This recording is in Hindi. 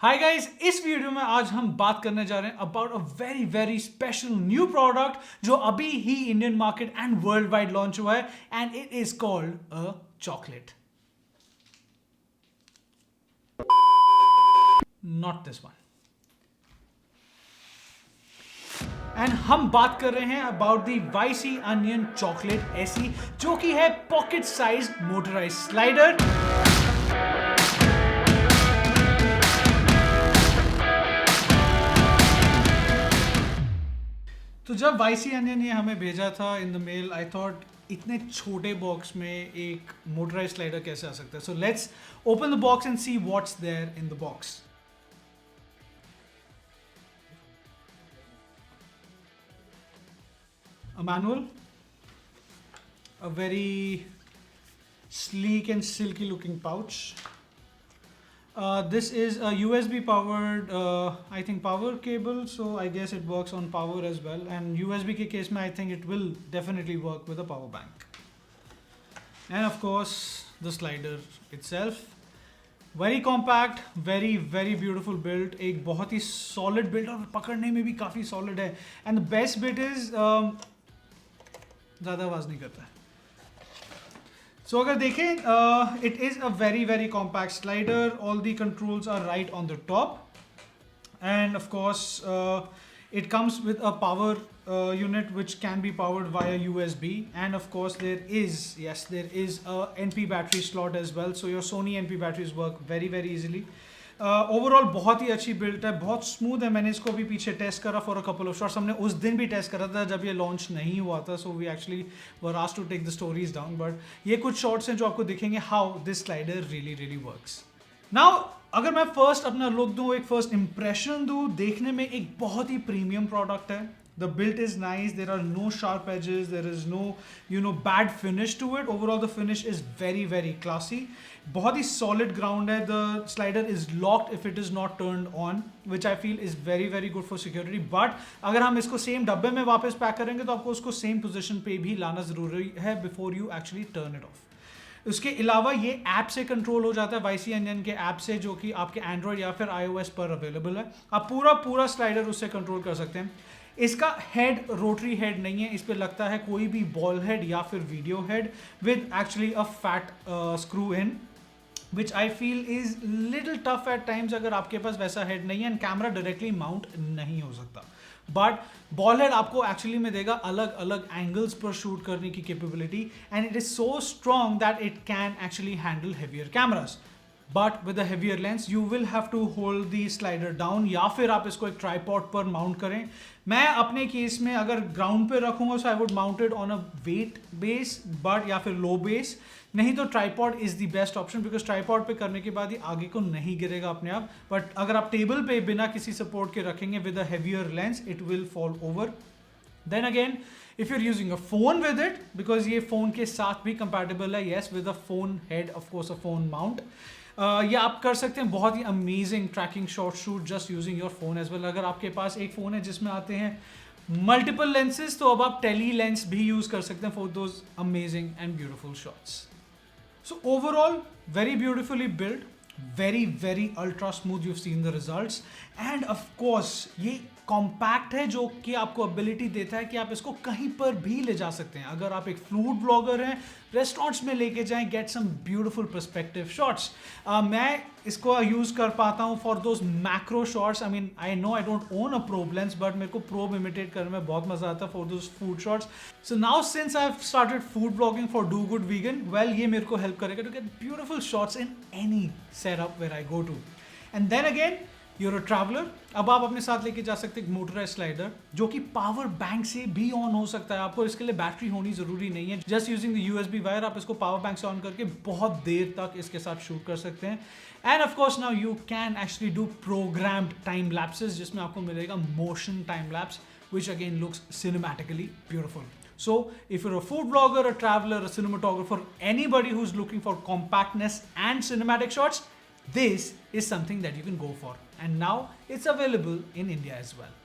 हाय गाइस, इस वीडियो में आज हम बात करने जा रहे हैं about a very very special new product जो अभी ही Indian market and world wide launch हुआ है and it is called a chocolate. Not this one. And हम बात कर रहे हैं about the YC onion chocolate ऐसी जो कि है पॉकेट साइज मोटराइज स्लाइडर. तो जब वाईसी अनियन ने हमें भेजा था in the mail, I thought इतने छोटे बॉक्स में एक मोटराइज स्लाइडर कैसे आ सकता है. So let's open the box and see what's there in the box. A manual, a very sleek and silky looking pouch. This is a USB powered, I think power cable, so I guess it works on power as well. And USB के case में I think it will definitely work with a power bank. And of course the slider itself, very compact, very very beautiful build, एक बहुत ही solid build और पकड़ने में भी काफ़ी solid है. And the best bit is ज़्यादा आवाज़ नहीं करता है. सो अगर देखें, it is a very very compact slider. All the controls are right on the top and of course it comes with a power unit which can be powered via USB, and of course there is a NP battery slot as well, so your Sony NP batteries work very very easily. Overall बहुत ही अच्छी बिल्ड है, बहुत स्मूथ है. मैंने इसको भी पीछे टेस्ट करा for a couple of shots. हमने उस दिन भी टेस्ट करा था जब ये लॉन्च नहीं हुआ था, so we actually were asked to take the stories down. But ये कुछ शॉट्स हैं जो आपको दिखेंगे how this slider really really works. Now अगर मैं फर्स्ट अपना लुक दूं, एक फर्स्ट इंप्रेशन दूं, देखने में एक बहुत ही प्रीमियम प्रोडक्ट है. The build is nice, there are no sharp edges, there is no bad finish to it. Overall the finish is very very classy. बहुत ही solid ground है. The slider is locked if it is not turned on, which I feel is very very good for security. But अगर हम इसको सेम डब्बे में वापस पैक करेंगे तो आपको उसको सेम पोजीशन पे भी लाना ज़रूरी है before you actually turn it off. उसके अलावा ये ऐप से कंट्रोल हो जाता है, वाईसी अनियन के ऐप से, जो कि आपके एंड्रॉयड या फिर iOS पर अवेलेबल है. आप पूरा स्लाइडर उससे कंट्रोल कर सकते हैं. इसका हेड रोटरी हेड नहीं है, इस पर लगता है कोई भी बॉल हेड या फिर video head with actually a fat screw in, which I feel is little tough at times अगर आपके पास वैसा हेड नहीं है एंड कैमरा डायरेक्टली माउंट नहीं हो सकता. बट बॉल हेड आपको एक्चुअली में देगा अलग अलग एंगल्स पर शूट करने की capability, and it is so strong that it can actually handle heavier cameras. But with a heavier lens you will have to hold the slider down, या फिर आप इसको एक ट्राईपॉड पर माउंट करें. मैं अपने केस में अगर ग्राउंड पे रखूंगा so I would mounted on a wet base, but या फिर लो बेस. नहीं तो tripod is the best option, because tripod पे करने के बाद ही आगे को नहीं गिरेगा अपने आप. बट अगर आप टेबल पे बिना किसी सपोर्ट के रखेंगे with a heavier lens it will fall over. Then again, if you're using a phone with it, because ये phone के साथ भी compatible है, yes, with a phone head, of course, a phone mount. ये आप कर सकते हैं बहुत ही amazing tracking shot shoot just using your phone as well. अगर आपके पास एक फ़ोन है जिसमें आते हैं मल्टीपल लेंसेज, तो अब आप टेली लेंस भी यूज़ कर सकते हैं for those amazing and beautiful shots. So overall very beautifully build, very very ultra smooth, you've seen the results, and of course ये कॉम्पैक्ट है जो कि आपको एबिलिटी देता है कि आप इसको कहीं पर भी ले जा सकते हैं. अगर आप एक फूड ब्लॉगर हैं, रेस्टोरेंट्स में लेके जाएं, get some beautiful perspective shots. मैं इसको यूज़ कर पाता हूँ for those macro shots. I mean I know I don't own a probe lens, but मेरे को प्रोब इमिटेट करने में बहुत मजा आता है for those food shots. So now since I have started food blogging for do good vegan, well ये मेरे को हेल्प करेगा to get beautiful shots in any setup where I go to. And then again, you're a traveler. अब आप अपने साथ लेके जा सकते हैं मोटराइज स्लाइडर जो कि पावर बैंक से भी ऑन हो सकता है. आपको इसके लिए बैटरी होनी जरूरी नहीं है. Just using the USB wire आप इसको पावर बैंक से ऑन करके बहुत देर तक इसके साथ शूट कर सकते हैं. And of course now you can actually do programmed time lapses जिसमें आपको मिलेगा motion time lapse which again looks cinematically beautiful. So if you're a food blogger, a traveler, a cinematographer, anybody who's looking for compactness and cinematic shots, this is something that you can go for. And now it's available in India as well.